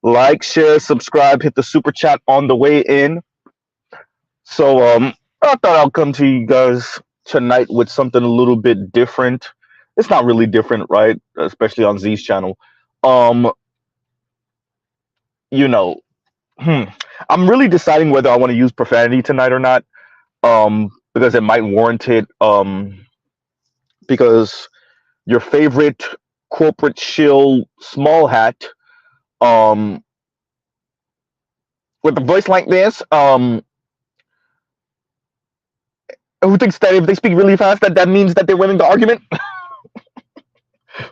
Like, share, subscribe, hit the super chat on the way in. So I thought I'll come to you guys tonight with something a little bit different. It's not really different, right? Especially on Z's channel. Um, you know, I'm really deciding whether I want to use profanity tonight or not. Because it might warrant it. Because your favorite corporate shill small hat, um, with a voice like this, who thinks that if they speak really fast, that means that they're winning the argument?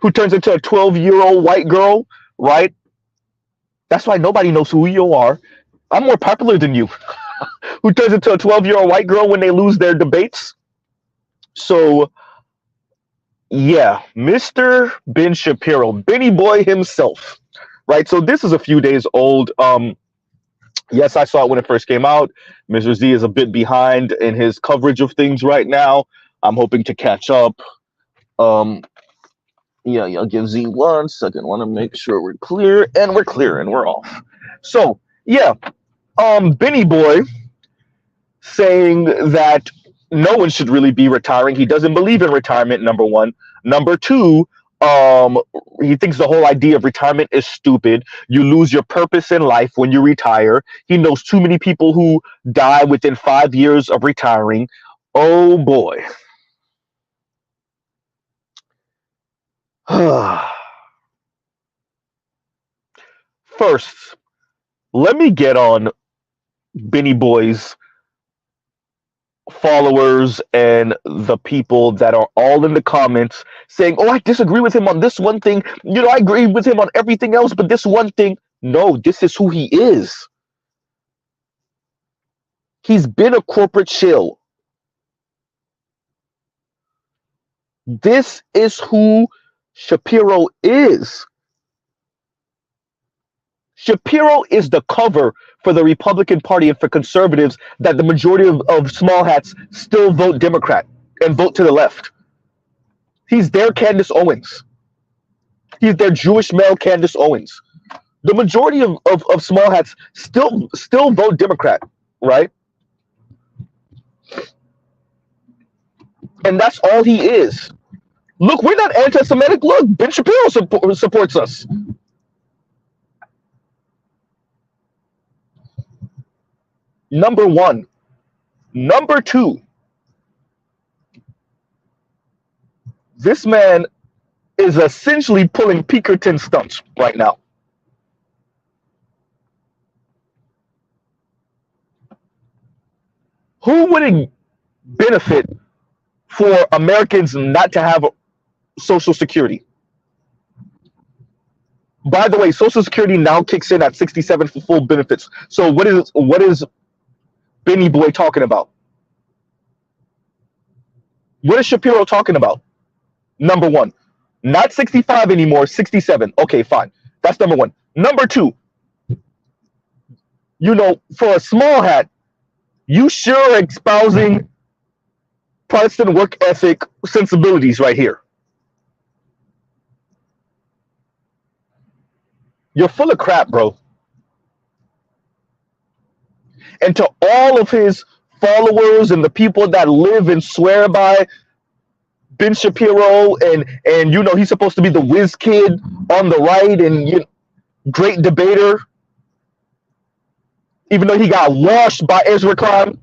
Who turns into a 12-year-old white girl, right? That's why nobody knows who you are. I'm more popular than you. Who turns into a 12-year-old white girl when they lose their debates? So, yeah, Mr. Ben Shapiro, Benny Boy himself, right? So this is a few days old. Yes, I saw it when it first came out. Mr. Z is a bit behind in his coverage of things right now. I'm hoping to catch up. Yeah, I'll give Z 1 second. Want to make sure we're clear, and we're clear, and we're off. So, yeah, Benny Boy saying that no one should really be retiring. He doesn't believe in retirement, number one. Number two, he thinks the whole idea of retirement is stupid. You lose your purpose in life when you retire. He knows too many people who die within 5 years of retiring. Oh boy. First, let me get on Benny Boy's followers and the people that are all in the comments saying, oh, I disagree with him on this one thing. I agree with him on everything else, but this one thing. No, this is who he is. He's been a corporate shill. This is who Shapiro is. Shapiro is the cover for the Republican Party and for conservatives that the majority of small hats still vote Democrat and vote to the left. He's their Candace Owens. He's their Jewish male Candace Owens. The majority of small hats still vote Democrat, right? And that's all he is. Look, we're not anti-Semitic. Look, Ben Shapiro supports us. Number one. Number two, this man is essentially pulling Pinkerton stunts right now. Who would it benefit for Americans not to have Social Security? By the way, Social Security now kicks in at 67 for full benefits. So what is Benny Boy talking about? What is Shapiro talking about? Number one, not 65 anymore, 67. Okay, fine. That's number one. Number two, for a small hat, you sure are espousing Protestant work ethic sensibilities right here. You're full of crap, bro. And to all of his followers and the people that live and swear by Ben Shapiro and he's supposed to be the whiz kid on the right and great debater, even though he got washed by Ezra Khan,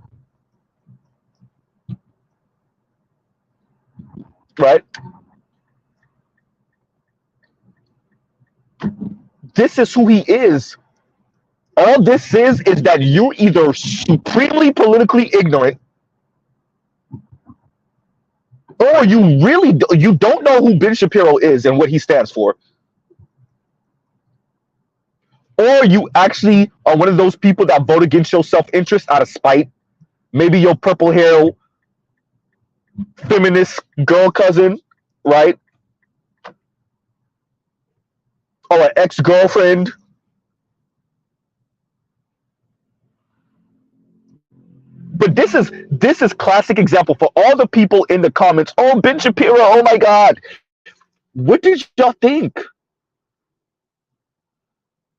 right? This is who he is. All this is that you're either supremely politically ignorant, or you don't know who Ben Shapiro is and what he stands for, or you actually are one of those people that vote against your self-interest out of spite. Maybe your purple hair feminist girl cousin, right? Or an ex-girlfriend. But this is classic example for all the people in the comments. Oh, Ben Shapiro, oh my God. What did y'all think?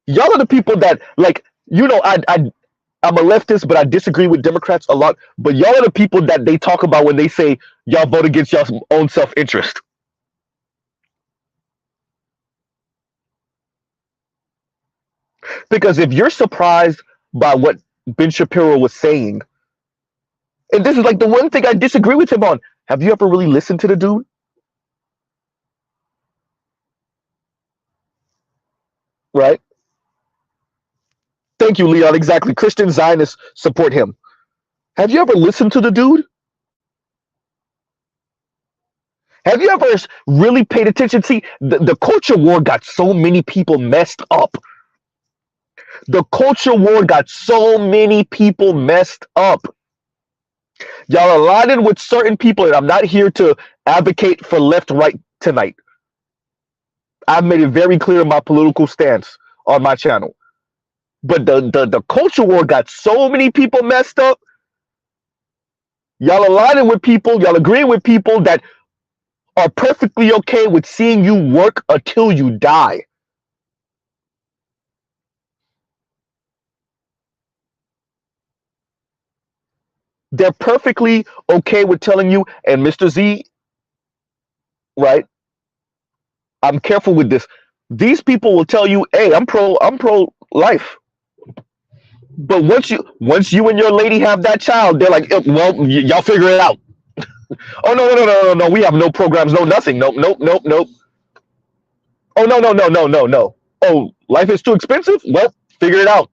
Y'all are the people that, like, I'm a leftist, but I disagree with Democrats a lot. But y'all are the people that they talk about when they say y'all vote against y'all's own self-interest. Because if you're surprised by what Ben Shapiro was saying, and this is like the one thing I disagree with him on, have you ever really listened to the dude? Right? Thank you, Leon. Exactly. Christian Zionists support him. Have you ever listened to the dude? Have you ever really paid attention? See, the culture war got so many people messed up. The culture war got so many people messed up. Y'all aligned with certain people, and I'm not here to advocate for left right tonight. I've made it very clear my political stance on my channel. But the culture war got so many people messed up. Y'all aligning with people, y'all agreeing with people that are perfectly okay with seeing you work until you die. They're perfectly okay with telling you, and Mr. Z, right? I'm careful with this. These people will tell you, "Hey, I'm pro life." But once you and your lady have that child, they're like, "Well, y'all figure it out." Oh, no. We have no programs, no nothing. Nope. Oh, no. Oh, life is too expensive? Well, figure it out.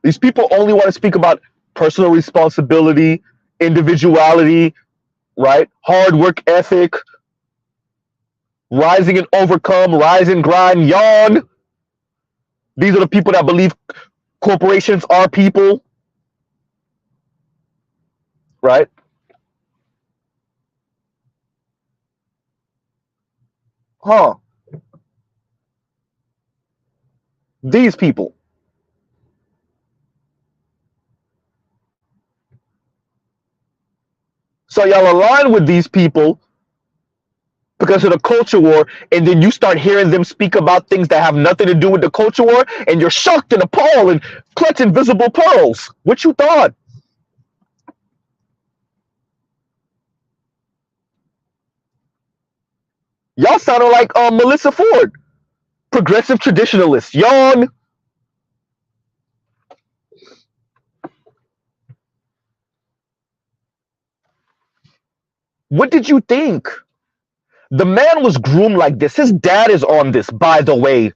These people only want to speak about personal responsibility, individuality, right? Hard work ethic, rising and overcome, rise and grind, yawn. These are the people that believe corporations are people, right? Huh. These people. So y'all align with these people because of the culture war, and then you start hearing them speak about things that have nothing to do with the culture war, and you're shocked and appalled and clutch invisible pearls. What you thought? Y'all sounded like Melissa Ford, progressive traditionalist. Yawn. What did you think? The man was groomed like this. His dad is on this, by the way.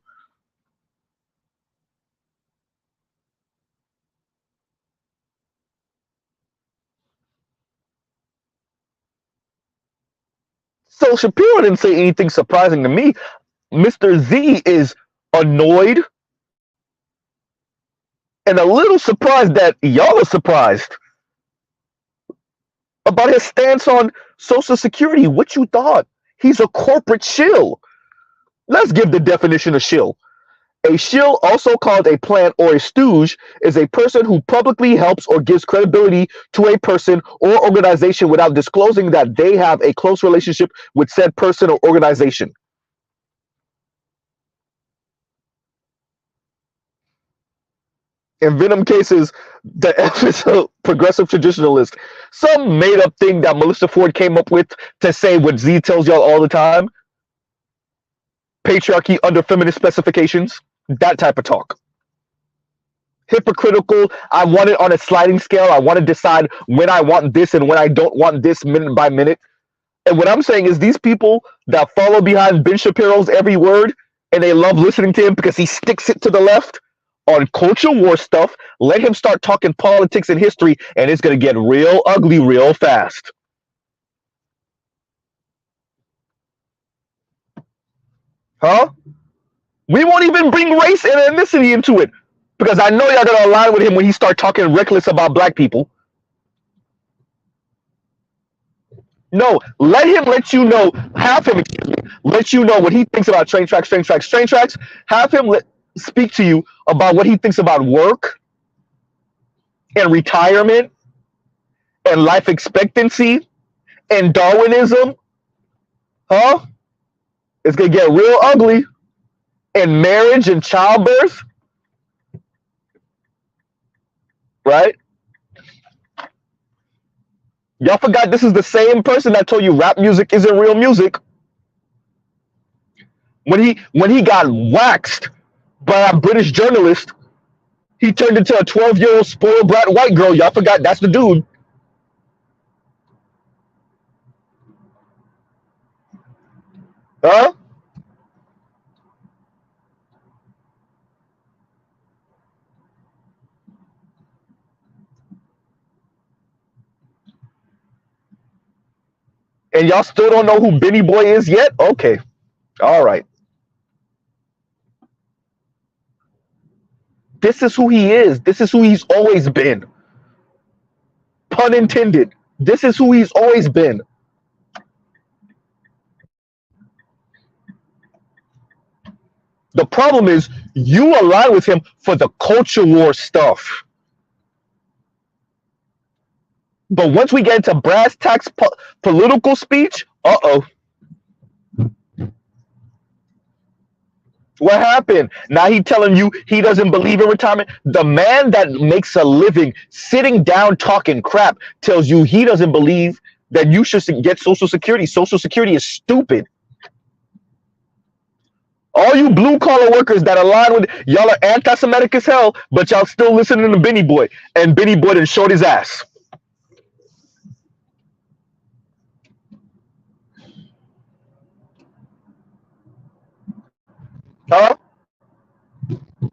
So Shapiro didn't say anything surprising to me. Mr. Z is annoyed and a little surprised that y'all are surprised about his stance on Social Security. What you thought? He's a corporate shill. Let's give the definition of shill. A shill, also called a plant or a stooge, is a person who publicly helps or gives credibility to a person or organization without disclosing that they have a close relationship with said person or organization. In Venom cases, the F is a progressive traditionalist. Some made up thing that Melissa Ford came up with to say what Z tells y'all all the time. Patriarchy under feminist specifications. That type of talk. Hypocritical. I want it on a sliding scale. I want to decide when I want this and when I don't want this minute by minute. And what I'm saying is these people that follow behind Ben Shapiro's every word and they love listening to him because he sticks it to the left on culture war stuff, let him start talking politics and history and it's going to get real ugly real fast. Huh? We won't even bring race and ethnicity into it because I know y'all going to align with him when he start talking reckless about black people. No, let him let you know, have him let you know what he thinks about train tracks. Have him speak to you about what he thinks about work and retirement and life expectancy and Darwinism. Huh? It's gonna get real ugly in marriage and childbirth, right? Y'all forgot this is the same person that told you rap music isn't real music. When he got waxed by a British journalist, he turned into a 12-year-old spoiled brat white girl. Y'all forgot that's the dude. Huh? And y'all still don't know who Benny Boy is yet? Okay. All right. This is who he is. This is who he's always been. Pun intended. This is who he's always been. The problem is you align with him for the culture war stuff. But once we get into brass tacks political speech, uh-oh. What happened? Now he telling you he doesn't believe in retirement. The man that makes a living sitting down talking crap tells you he doesn't believe that you should get Social Security. Social Security is stupid. All you blue collar workers that align with y'all are anti-Semitic as hell, but y'all still listening to Benny Boy, and Benny Boy done showed his ass. Huh?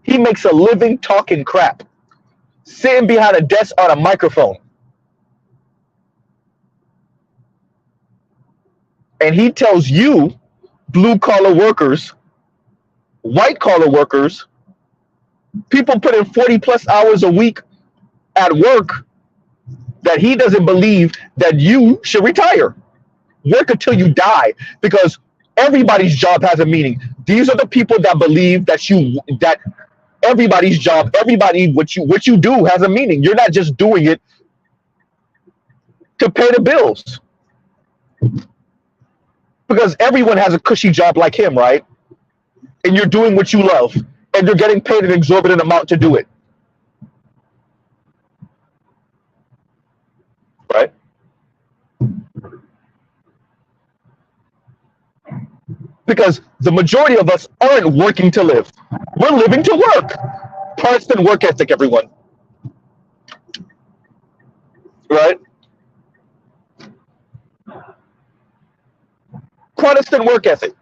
He makes a living talking crap, sitting behind a desk on a microphone. And he tells you, blue collar workers, white collar workers, people put in 40 plus hours a week at work, that he doesn't believe that you should retire. Work until you die, because everybody's job has a meaning. These are the people that believe that everybody's job, what you do has a meaning. You're not just doing it to pay the bills. Because everyone has a cushy job like him, right? And you're doing what you love, and you're getting paid an exorbitant amount to do it. Right? Because the majority of us aren't working to live. We're living to work. Protestant work ethic, everyone. Right? Protestant work ethic.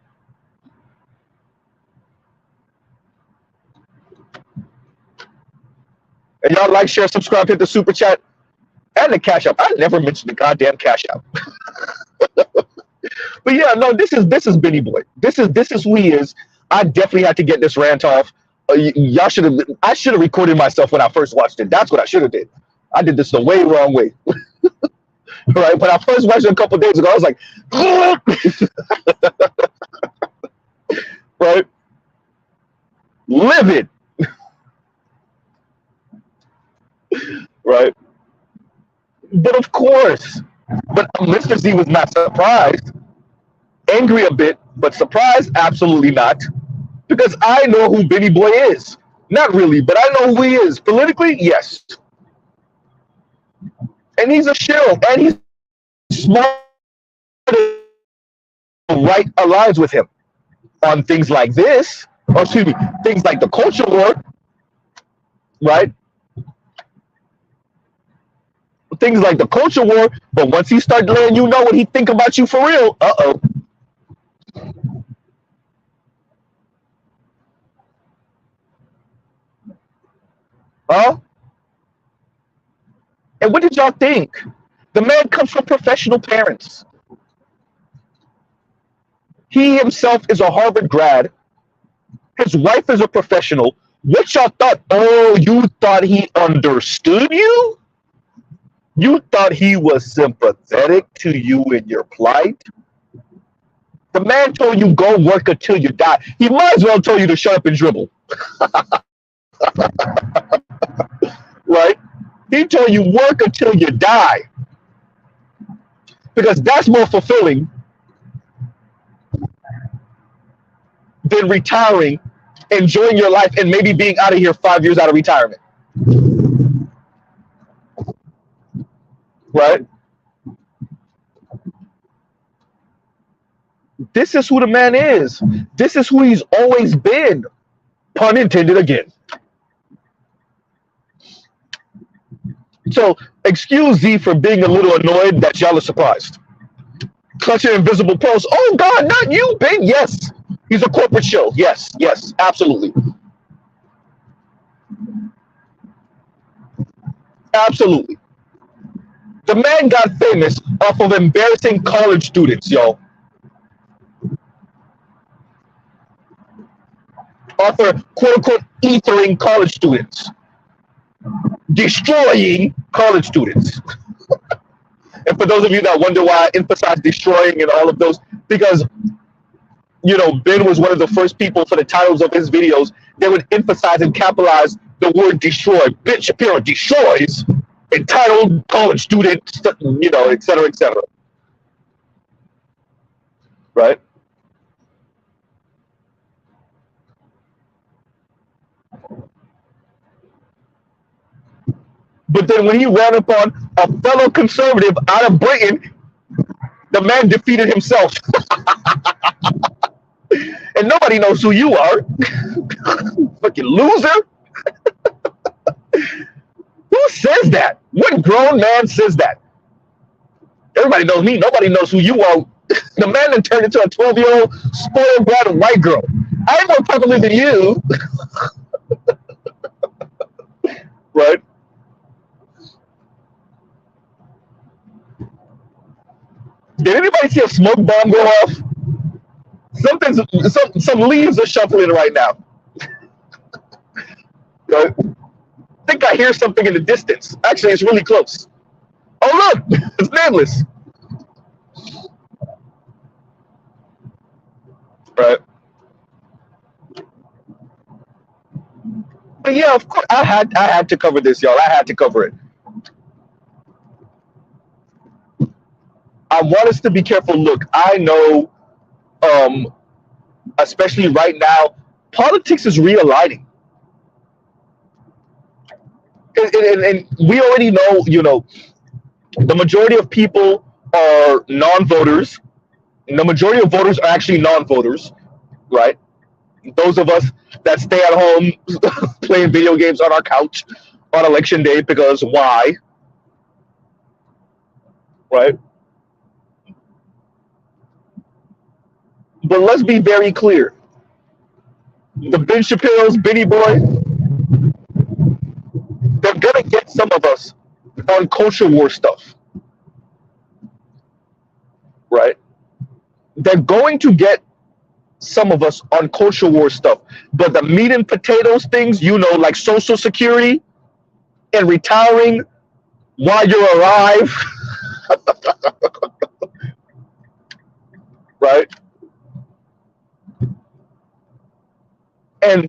And y'all like, share, subscribe, hit the super chat, and the Cash App. I never mentioned the goddamn Cash App. But yeah, no, this is Benny Boy. This is who he is. I definitely had to get this rant off. Y'all should have. I should have recorded myself when I first watched it. That's what I should have did. I did this the way wrong way. Right? When I first watched it a couple days ago, I was like, right? Livid. Right? But of course, but Mr. Z was not surprised. Angry a bit, but surprised? Absolutely not. Because I know who Benny Boy is. Not really, but I know who he is. Politically, yes. And he's a shill, and he's smart. Right aligns with him on things like this, or excuse me, things like the culture war, right? Things like the culture war, but once he starts letting you know what he think about you for real, uh-oh. Huh? And what did y'all think? The man comes from professional parents. He himself is a Harvard grad. His wife is a professional. What y'all thought? Oh, you thought he understood you? You thought he was sympathetic to you in your plight? The man told you go work until you die. He might as well tell you to shut up and dribble. Right? He told you work until you die. Because that's more fulfilling and retiring, enjoying your life, and maybe being out of here 5 years out of retirement, right? This is who the man is. This is who he's always been. Pun intended again. So excuse Z for being a little annoyed that y'all are surprised. Clutching invisible pearls. Oh God, not you, Ben. Yes, he's a corporate show. Yes, yes, absolutely, absolutely. The man got famous off of embarrassing college students, yo. Off of quote unquote ethering college students, destroying college students. And for those of you that wonder why I emphasize destroying and all of those, because Ben was one of the first people for the titles of his videos. They would emphasize and capitalize the word destroy. Ben Shapiro destroys entitled college students, et cetera, et cetera. Right? But then when he ran upon a fellow conservative out of Britain, the man defeated himself. And nobody knows who you are. Fucking loser. Who says that? What grown man says that? Everybody knows me. Nobody knows who you are. The man then turned into a 12-year-old spoiled brat white girl. I ain't more popular than you. Right? Did anybody see a smoke bomb go off? Some leaves are shuffling right now. Right? I think I hear something in the distance. Actually, it's really close. Oh look, it's nameless. Right. But yeah, of course, I had to cover this, y'all. I had to cover it. I want us to be careful. Look, I know, especially right now, politics is realigning. And we already know, the majority of people are non-voters. The majority of voters are actually non-voters, right? Those of us that stay at home playing video games on our couch on election day because why? Right? But let's be very clear. The Ben Shapiro's, Bennie boy, they're going to get some of us on culture war stuff. Right? They're going to get some of us on culture war stuff. But the meat and potatoes things, like Social Security and retiring while you're alive, right? And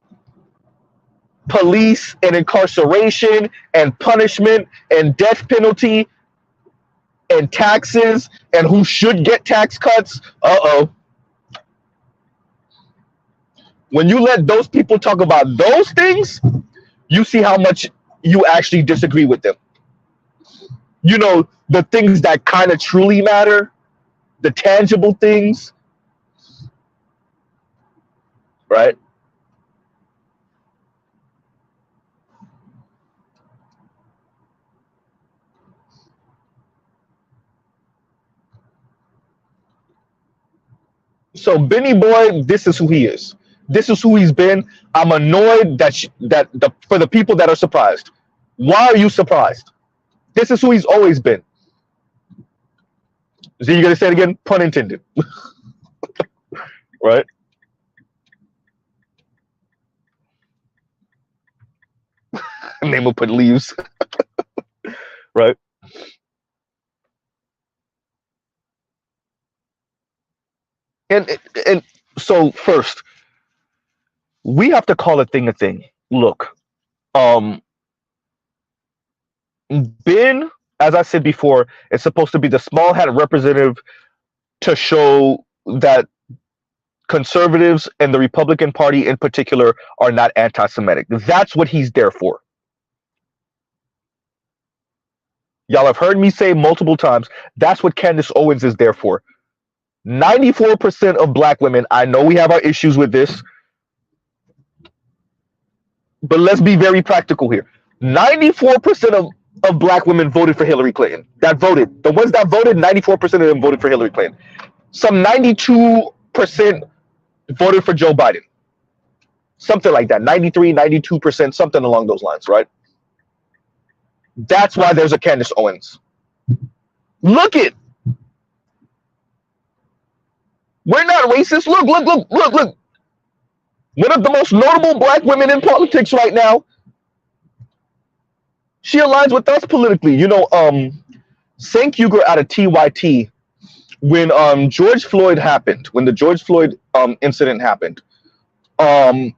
police and incarceration and punishment and death penalty and taxes and who should get tax cuts. When you let those people talk about those things, you see how much you actually disagree with them. The things that kind of truly matter, the tangible things, right? So Bennie boy, this is who he is. This is who he's been. I'm annoyed for the people that are surprised. Why are you surprised? This is who he's always been. So you gonna say it again? Pun intended. Right? Name will put leaves. Right? And so first, we have to call a thing a thing. Look, Ben, as I said before, is supposed to be the small hat representative to show that conservatives and the Republican Party in particular are not anti-Semitic. That's what he's there for. Y'all have heard me say multiple times, that's what Candace Owens is there for. 94% of black women, I know we have our issues with this, but let's be very practical here. 94% of black women voted for Hillary Clinton. That voted. The ones that voted, 94% of them voted for Hillary Clinton. Some 92% voted for Joe Biden. Something like that. 93, 92%, something along those lines, right? That's why there's a Candace Owens. Look it. We're not racist. Look. One of the most notable black women in politics right now. She aligns with us politically. You know, Cenk Uygur out of TYT, when George Floyd happened, when the George Floyd incident happened, Cenk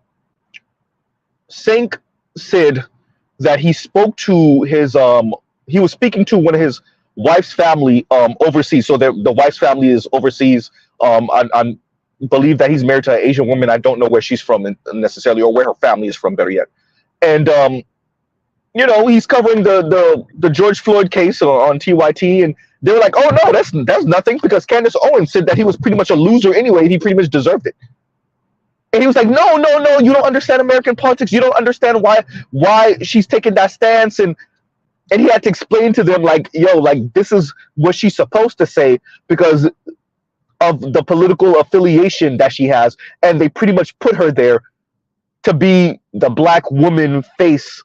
said that he spoke to his he was speaking to one of his wife's family overseas. So the wife's family is overseas. I believe that he's married to an Asian woman. I don't know where she's from necessarily, or where her family is from, better yet. And you know, he's covering the George Floyd case on TYT, and they were like, "Oh no, that's nothing," because Candace Owens said that he was pretty much a loser anyway. And he pretty much deserved it. And he was like, "No, you don't understand American politics. You don't understand why she's taking that stance." And he had to explain to them, like, "Yo, like, this is what she's supposed to say because of the political affiliation that she has, and they pretty much put her there to be the black woman face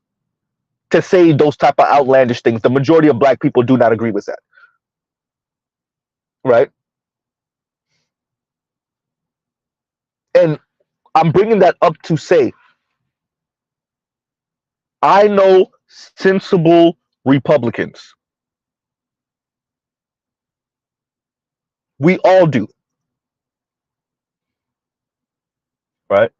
to say those type of outlandish things." The majority of black people do not agree with that, right? And I'm bringing that up to say, I know sensible Republicans. We all do, right?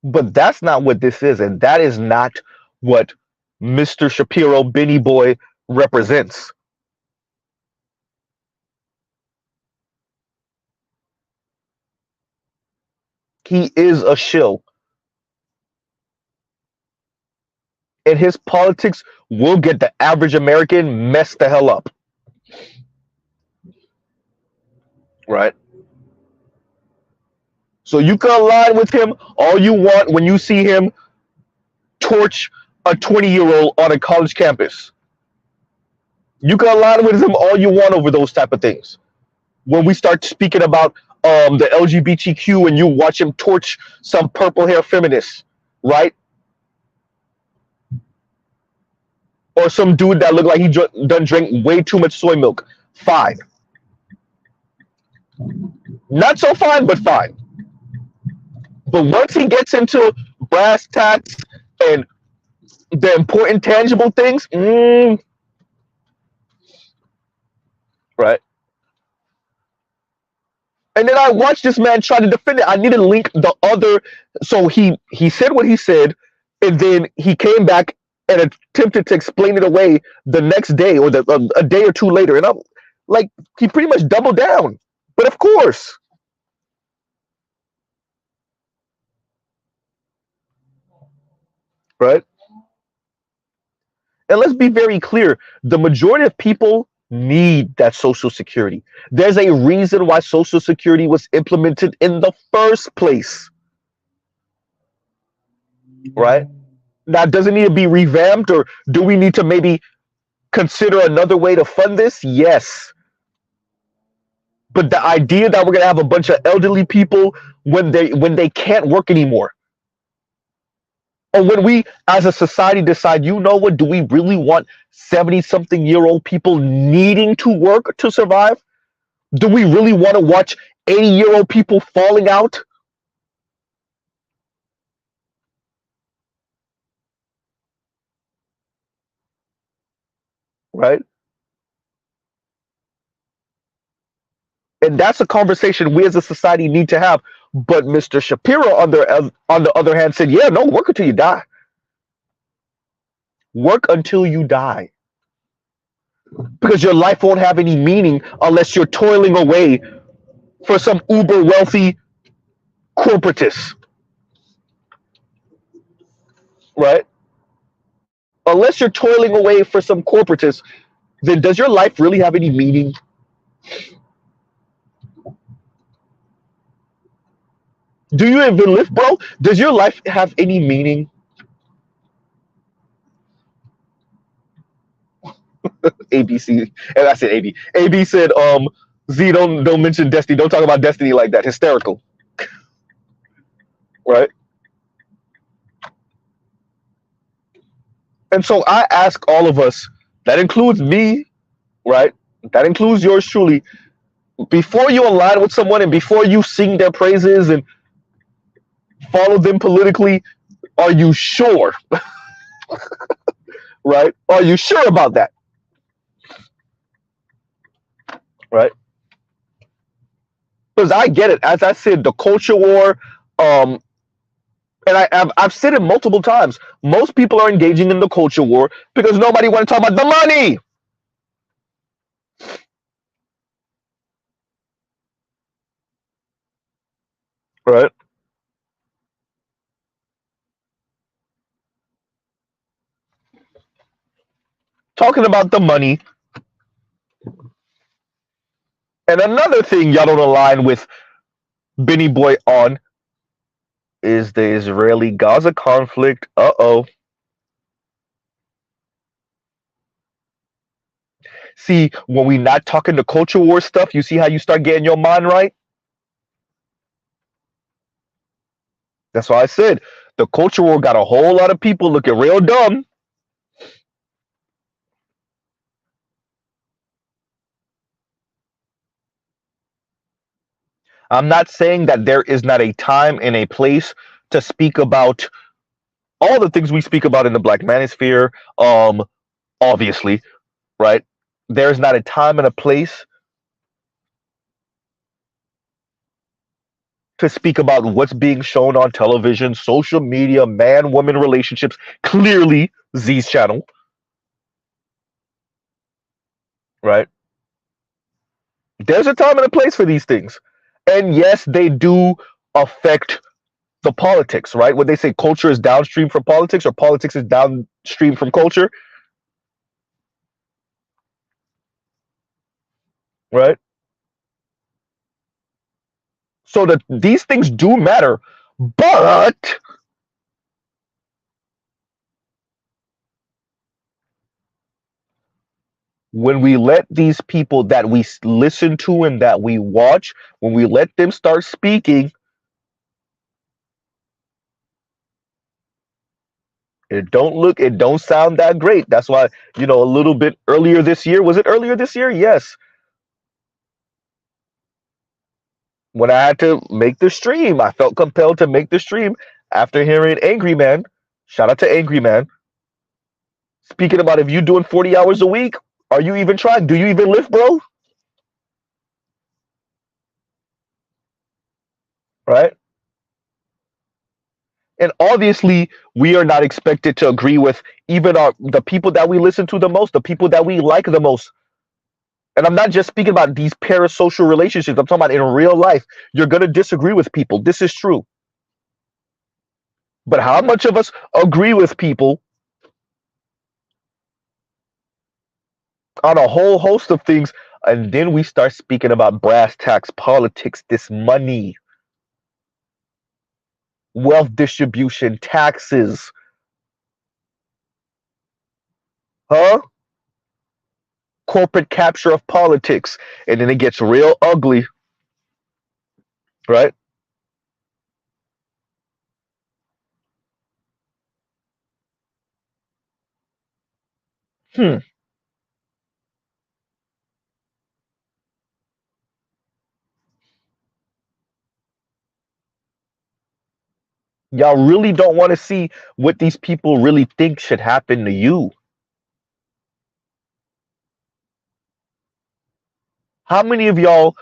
But that's not what this is, and that is not what Mr. Shapiro, Bennie Boy, represents. He is a shill. And his politics will get the average American messed the hell up. Right? So you can align with him all you want when you see him torch a 20-year-old on a college campus. You can align with him all you want over those type of things. When we start speaking about the LGBTQ and you watch him torch some purple hair feminists, right? Or some dude that looked like he done drank way too much soy milk. Fine. Not so fine, but fine. But once he gets into brass tacks and the important tangible things, right? And then I watched this man try to defend it. I need to link the other. So he said what he said, and then he came back and attempted to explain it away the next day or a day or two later. And I'm like, he pretty much doubled down. But of course. Right? And let's be very clear. The majority of people need that Social Security. There's a reason why Social Security was implemented in the first place. Right? Now, does it need to be revamped, or do we need to maybe consider another way to fund this? Yes. But the idea that we're going to have a bunch of elderly people when they can't work anymore, or when we as a society decide, you know what, do we really want 70-something-year-old people needing to work to survive? Do we really want to watch 80-year-old people falling out? Right? And that's a conversation we as a society need to have. But Mr. Shapiro, on the other hand, said, yeah, no, work until you die. Work until you die. because your life won't have any meaning unless you're toiling away for some uber wealthy corporatist, right? Unless you're toiling away for some corporatist, then does your life really have any meaning? Do you even live, bro? Does your life have any meaning? ABC, and I said AB. AB said, Z, don't mention Destiny. Don't talk about Destiny like that. Hysterical, right? And so I ask all of us, that includes me, right? That includes yours truly. Before you align with someone and before you sing their praises and follow them politically, are you sure, right? Are you sure about that, right? Because I get it. As I said, the culture war, um, and I've said it multiple times. Most people are engaging in the culture war because nobody want to talk about the money, right? Talking about the money. And another thing y'all don't align with Benny Boy on is the Israeli Gaza conflict. Uh-oh. See, when we not talking the culture war stuff, you see how you start getting your mind right? That's why I said the culture war got a whole lot of people looking real dumb. I'm not saying that there is not a time and a place to speak about all the things we speak about in the Black Manosphere. Obviously, right? There's not a time and a place to speak about what's being shown on television, social media, man-woman relationships. Clearly, Z's channel, right? There's a time and a place for these things. And yes, they do affect the politics, right? When they say culture is downstream from politics or politics is downstream from culture, right? So that these things do matter, but when we let these people that we listen to and that we watch, when we let them start speaking, it don't sound that great. That's why, a little bit earlier this year, was it earlier this year? Yes. When I had to make the stream, I felt compelled to make the stream after hearing Angry Man. Shout out to Angry Man. Speaking about if you doing 40 hours a week, are you even trying? Do you even lift, bro? Right? And obviously, we are not expected to agree with even the people that we listen to the most, the people that we like the most. And I'm not just speaking about these parasocial relationships. I'm talking about in real life. You're going to disagree with people. This is true. But how much of us agree with people on a whole host of things? And then we start speaking about brass tacks, politics, this money, wealth distribution, taxes. Huh? Corporate capture of politics. And then it gets real ugly, right? Hmm. Y'all really don't want to see what these people really think should happen to you. How many of y'all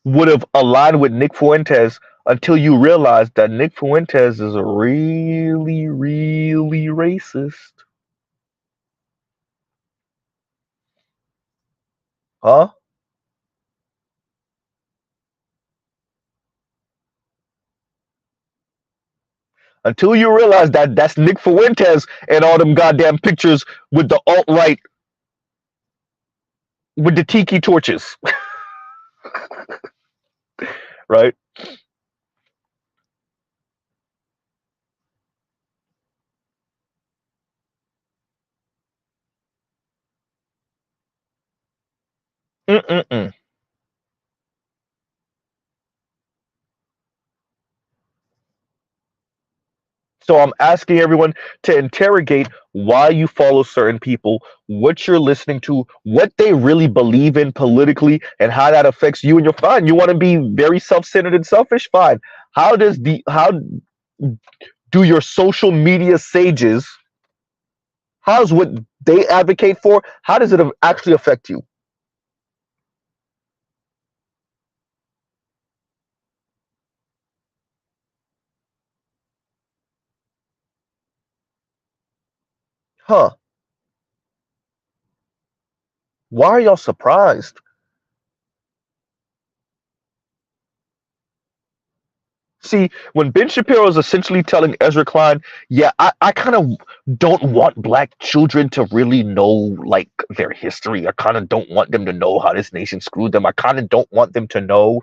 would have aligned with Nick Fuentes until you realized that Nick Fuentes is a really, really racist? Huh? Until you realize that that's Nick Fuentes and all them goddamn pictures with the alt right with the tiki torches, right? Mm-mm-mm. So I'm asking everyone to interrogate why you follow certain people, what you're listening to, what they really believe in politically, and how that affects you and your fine. You want to be very self-centered and selfish? Fine. How do your social media sages, how's what they advocate for, how does it actually affect you? Huh. Why are y'all surprised? See, when Ben Shapiro is essentially telling Ezra Klein, yeah, I kind of don't want black children to really know like their history. I kind of don't want them to know how this nation screwed them. I kind of don't want them to know.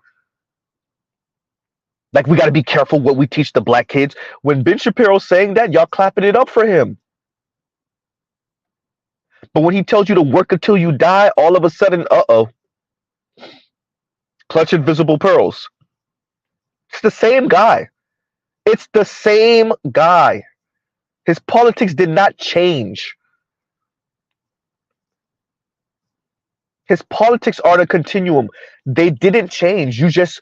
Like, we got to be careful what we teach the black kids. When Ben Shapiro's saying that, y'all clapping it up for him. But when he tells you to work until you die, all of a sudden, uh-oh, clutch invisible pearls. It's the same guy. It's the same guy. His politics did not change. His politics are the continuum. They didn't change. You just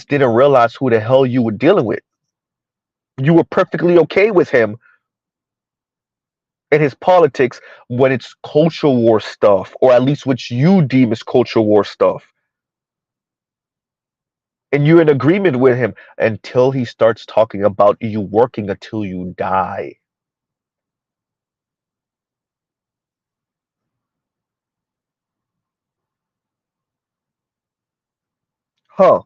didn't realize who the hell you were dealing with. You were perfectly okay with him and his politics when it's culture war stuff, or at least what you deem as culture war stuff. And you're in agreement with him until he starts talking about you working until you die. Huh,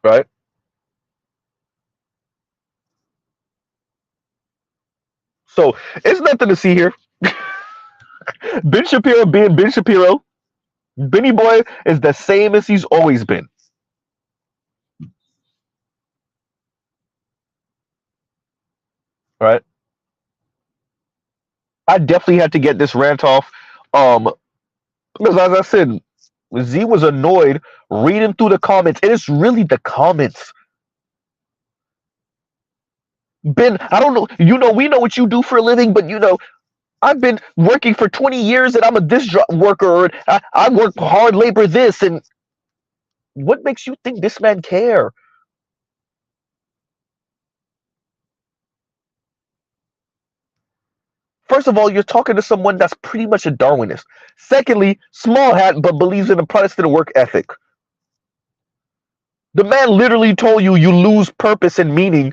right? So it's nothing to see here. Ben Shapiro being Ben Shapiro, Benny Boy is the same as he's always been, right? I definitely had to get this rant off. Because as I said, Z was annoyed reading through the comments. It is really the comments. Ben, I don't know. We know what you do for a living, but I've been working for 20 years and I'm a worker, or I work hard labor this. And what makes you think this man care? First of all, you're talking to someone that's pretty much a Darwinist. Secondly, small hat, but believes in a Protestant work ethic. The man literally told you lose purpose and meaning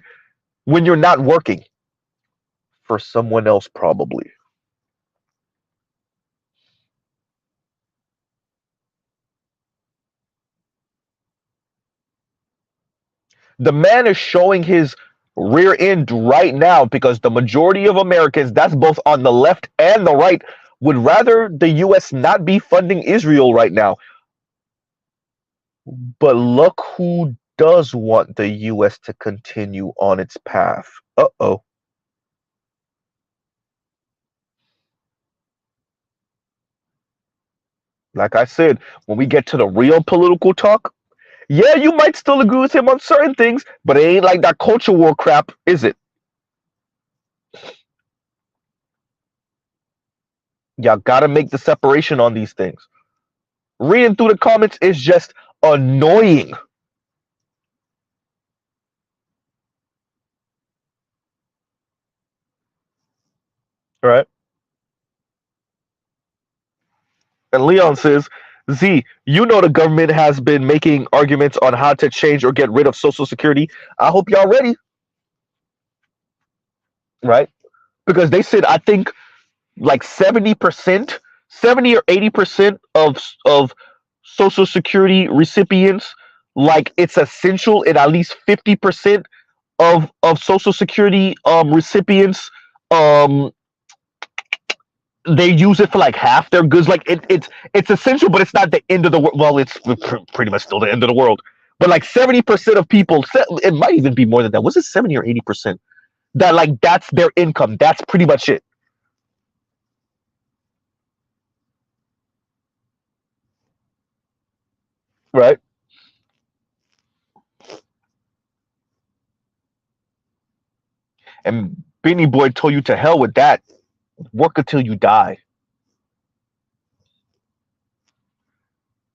when you're not working. For someone else, probably. The man is showing his rear end right now because the majority of Americans, that's both on the left and the right, would rather the US not be funding Israel right now. But look who does want the US to continue on its path. Uh-oh. Like I said, when we get to the real political talk, yeah, you might still agree with him on certain things, but it ain't like that culture war crap, is it? Y'all gotta make the separation on these things. Reading through the comments is just annoying. Right? And Leon says, Z, you know the government has been making arguments on how to change or get rid of Social Security. I hope y'all ready. Right? because they said I think like 70%, 70 or 80% of Social Security recipients, like it's essential, and at least 50% of Social Security recipients, um they use it for like half their goods. Like it's essential, but it's not the end of the world. Well, it's pretty much still the end of the world. But like 70% of people, it might even be more than that. Was it 70 or 80%? That like that's their income. That's pretty much it, right? And Benny Boy told you to hell with that. Work until you die.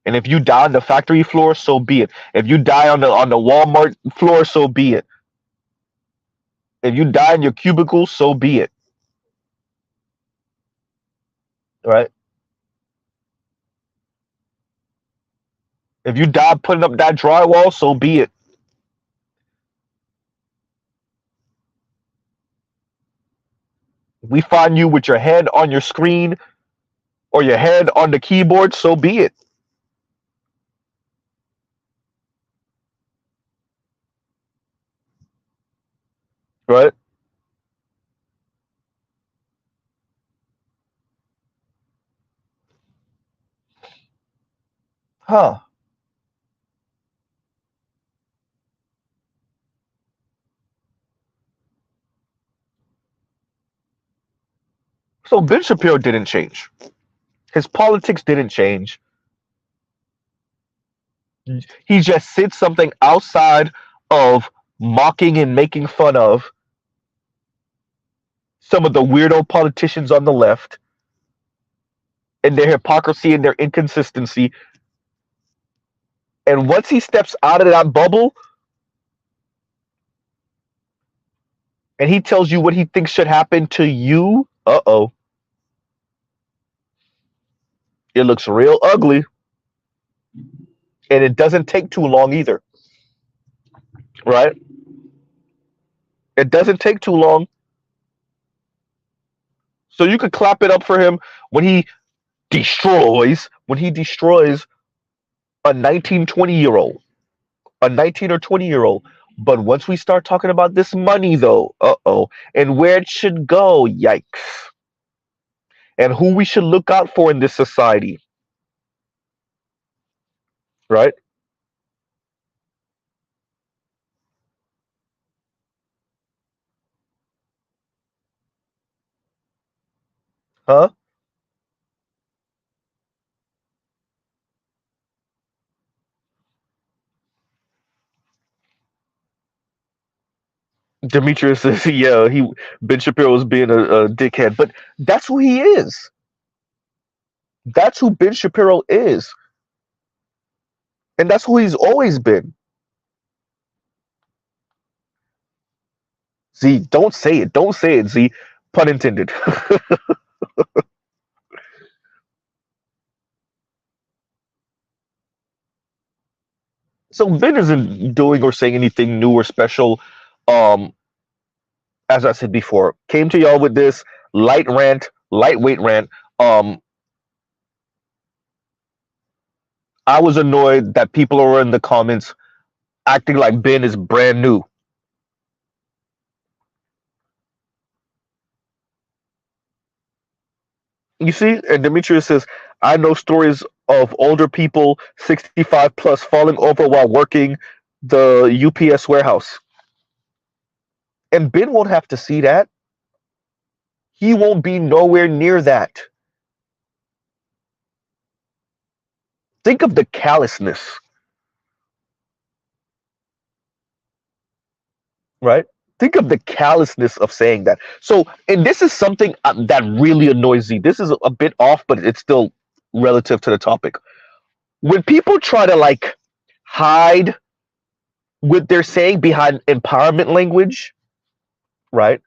And if you die on the factory floor, so be it. If you die on the Walmart floor, so be it. If you die in your cubicle, so be it. Right? If you die putting up that drywall, so be it. We find you with your head on your screen or your head on the keyboard, so be it. Right? Huh. So Ben Shapiro didn't change. His politics didn't change. He just said something outside of mocking and making fun of some of the weirdo politicians on the left and their hypocrisy and their inconsistency. And once he steps out of that bubble and he tells you what he thinks should happen to you, it looks real ugly. And it doesn't take too long either. Right? It doesn't take too long. So you could clap it up for him when he destroys a 19, 20-year-old, a 19 or 20-year-old. But once we start talking about this money, though, and where it should go, yikes. And who we should look out for in this society, right? Huh? Demetrius says, yeah, Ben Shapiro was being a dickhead, but that's who he is. That's who Ben Shapiro is, and that's who he's always been. Z, don't say it. Don't say it, Z. Pun intended. So Ben isn't doing or saying anything new or special. Um, as I said before, came to y'all with this light rant, lightweight rant. Um, I was annoyed that people are in the comments acting like Ben is brand new. You see, and Demetrius says, I know stories of older people, 65 plus, falling over while working the UPS warehouse. And Ben won't have to see that. He won't be nowhere near that. Think of the callousness, right? Think of the callousness of saying that. So, and this is something that really annoys me. This is a bit off, but it's still relative to the topic. When people try to like hide what they're saying behind empowerment language, right?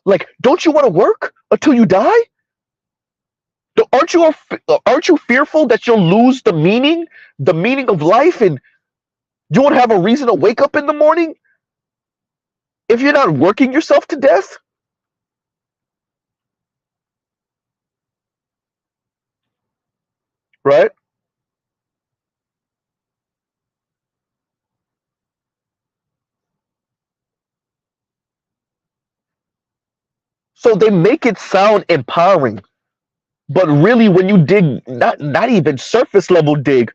Like, don't you want to work until you die? Aren't you fearful that you'll lose the meaning of life, and you won't have a reason to wake up in the morning if you're not working yourself to death? right? So they make it sound empowering, but really, when you dig, not even surface level dig,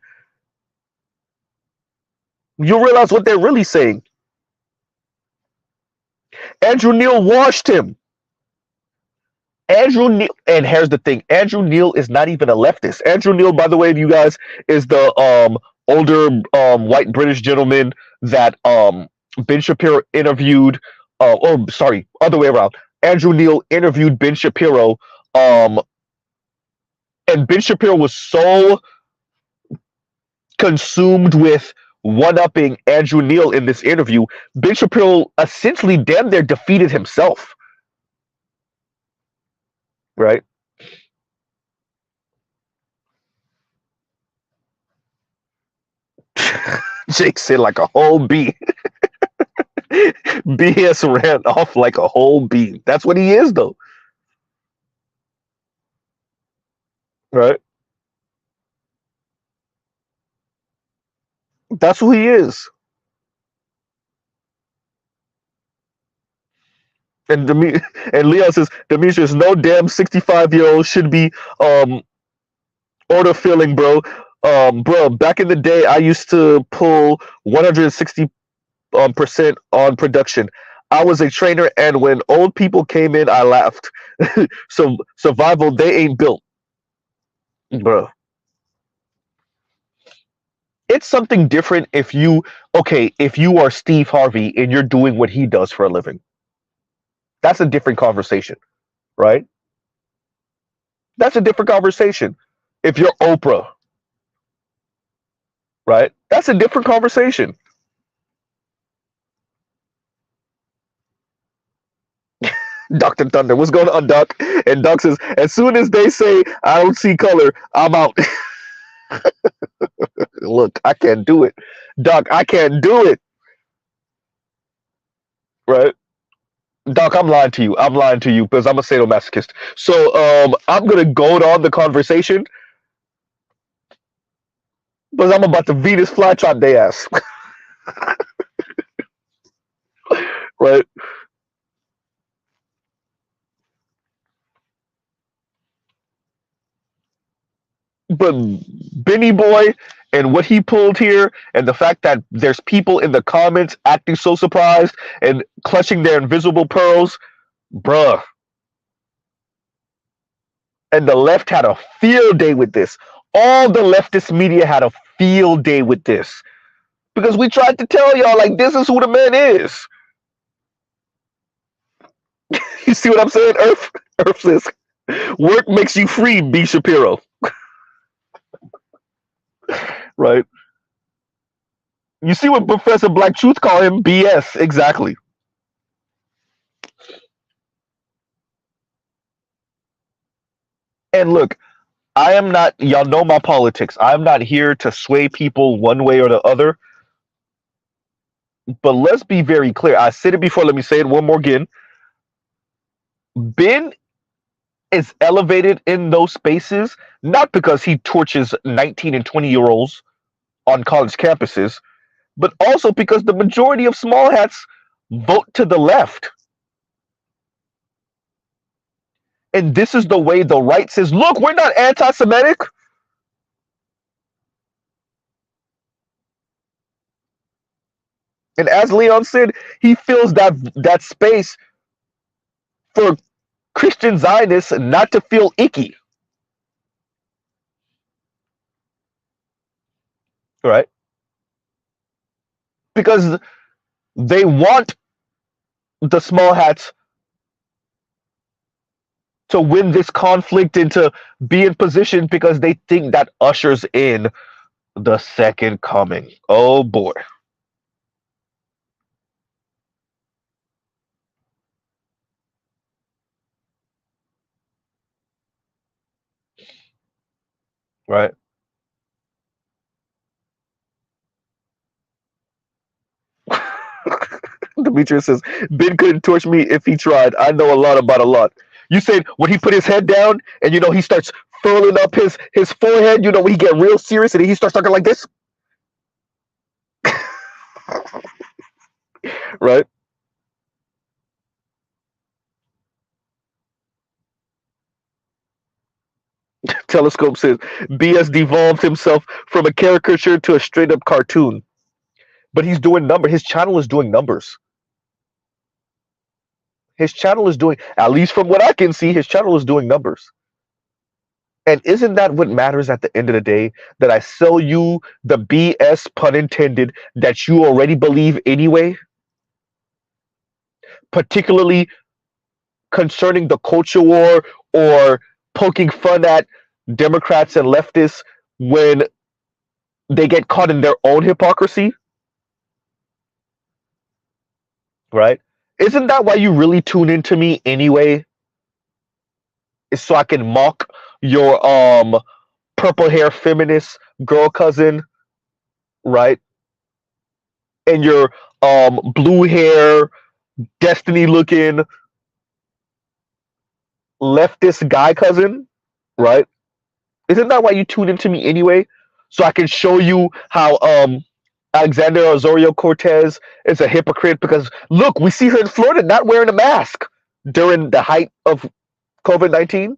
you realize what they're really saying. Andrew Neil washed him. Andrew Neil, and here's the thing: Andrew Neil is not even a leftist. Andrew Neil, by the way, you guys, is the older white British gentleman that Ben Shapiro interviewed. Or sorry, other way around. Andrew Neil interviewed Ben Shapiro, um, and Ben Shapiro was so consumed with one-upping Andrew Neil in this interview. Ben Shapiro essentially damn near defeated himself, right? Jake said like a whole bee. BS ran off like a whole bee. That's what he is, though, right? That's who he is. And and Leon says Demetrius, no damn 65-year-old should be order filling, bro. Bro, back in the day, I used to pull 160 percent on production. I was a trainer, and when old people came in, I laughed. So survival, they ain't built, bro. It's something different if you if you are Steve Harvey and you're doing what he does for a living. That's a different conversation, right? That's a different conversation. If you're Oprah, right? That's a different conversation. Dr. Thunder, what's going on, Doc? And Doc says, as soon as they say I don't see color, I'm out. Look, I can't do it. Doc, I can't do it. Right? Doc, I'm lying to you. I'm lying to you because I'm a sadomasochist. So I'm gonna goad on the conversation because I'm about to Venus flytrap they ass. Right? But Benny Boy and what he pulled here, and the fact that there's people in the comments acting so surprised and clutching their invisible pearls, bruh. And the left had a field day with this. All the leftist media had a field day with this. Because we tried to tell y'all, like, this is who the man is. You see what I'm saying, Earth? Earth says, work makes you free, B. Shapiro. Right? You see what Professor Black Truth call him? BS. Exactly. And look, I am not, y'all know my politics. I'm not here to sway people one way or the other. But let's be very clear. I said it before. Let me say it one more again. Ben is elevated in those spaces not because he torches 19 and 20-year-olds on college campuses, but also because the majority of small hats vote to the left. And this is the way the right says, look, we're not anti-Semitic. And as Leon said, he fills that space for Christian Zionists not to feel icky. Right? Because they want the small hats to win this conflict and to be in position because they think that ushers in the second coming. Oh boy. Right? Demetrius says, Ben couldn't torch me if he tried. I know a lot about a lot. You said when he put his head down and he starts furling up his forehead. You know, when he get real serious and he starts talking like this, right? Telescope says BS devolved himself from a caricature to a straight up cartoon, but he's doing number. His channel is doing numbers. His channel is doing, at least from what I can see, his channel is doing numbers. And isn't that what matters at the end of the day? That I sell you the BS, pun intended, that you already believe anyway, particularly concerning the culture war or poking fun at Democrats and leftists when they get caught in their own hypocrisy, right? Isn't that why you really tune into me anyway? Is so I can mock your purple hair feminist girl cousin, right? And your blue hair, destiny looking leftist guy cousin, right? Isn't that why you tune into me anyway? So I can show you how Alexander Osorio Cortez is a hypocrite because look, we see her in Florida not wearing a mask during the height of COVID-19,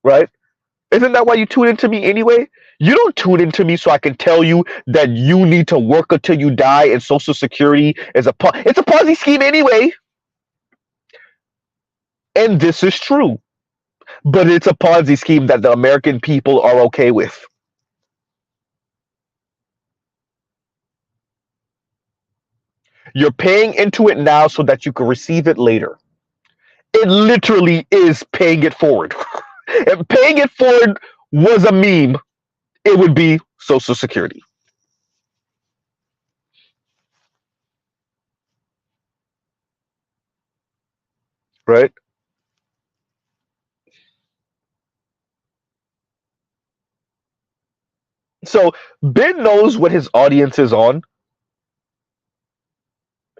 right? Isn't that why you tune into me anyway? You don't tune into me so I can tell you that you need to work until you die and Social Security is it's a Ponzi scheme anyway. And this is true. But it's a Ponzi scheme that the American people are okay with. You're paying into it now so that you can receive it later. It literally is paying it forward. If paying it forward was a meme, it would be Social Security. Right? So Ben knows what his audience is on.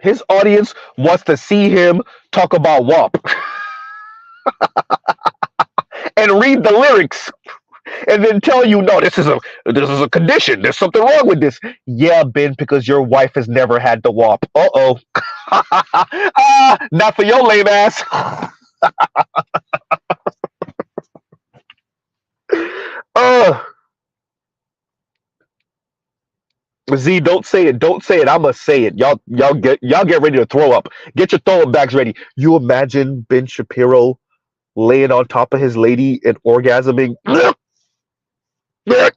His audience wants to see him talk about WAP and read the lyrics and then tell you, no, this is a condition. There's something wrong with this. Yeah, Ben, because your wife has never had the WAP. Uh-oh. Not for your lame ass. uh, Z, don't say it. Don't say it. I'ma say it. Y'all get ready to throw up. Get your throwing bags ready. You imagine Ben Shapiro laying on top of his lady and orgasming. I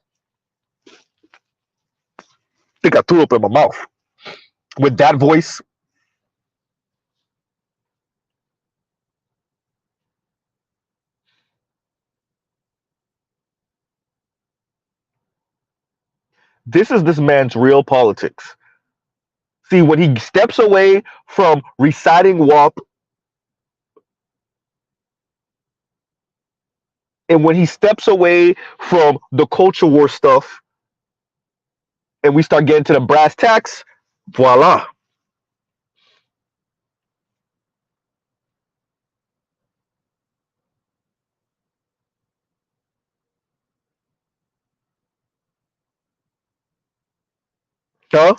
think I threw up in my mouth with that voice. This is this man's real politics. See, when he steps away from reciting WAP and when he steps away from the culture war stuff and we start getting to the brass tacks, voila. Huh?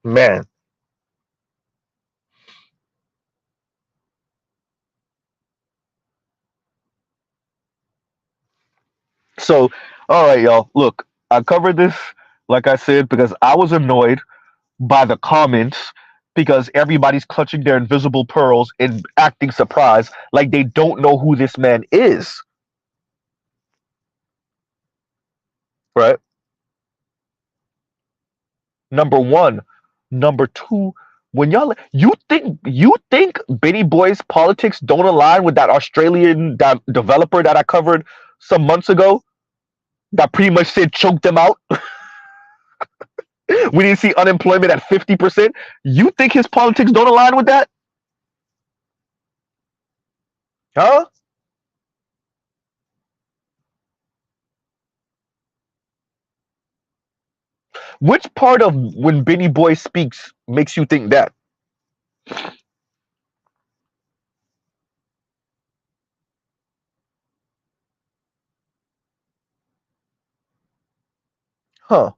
Man. So, all right, y'all. Look, I covered this, like I said, because I was annoyed by the comments because everybody's clutching their invisible pearls and acting surprised like they don't know who this man is. Right? Number one. Number two, when you think Benny Boy's politics don't align with that Australian developer that I covered some months ago that pretty much said choke them out. We didn't see unemployment at 50%. You think his politics don't align with that? Huh? Which part of when Benny Boy speaks makes you think that? Huh.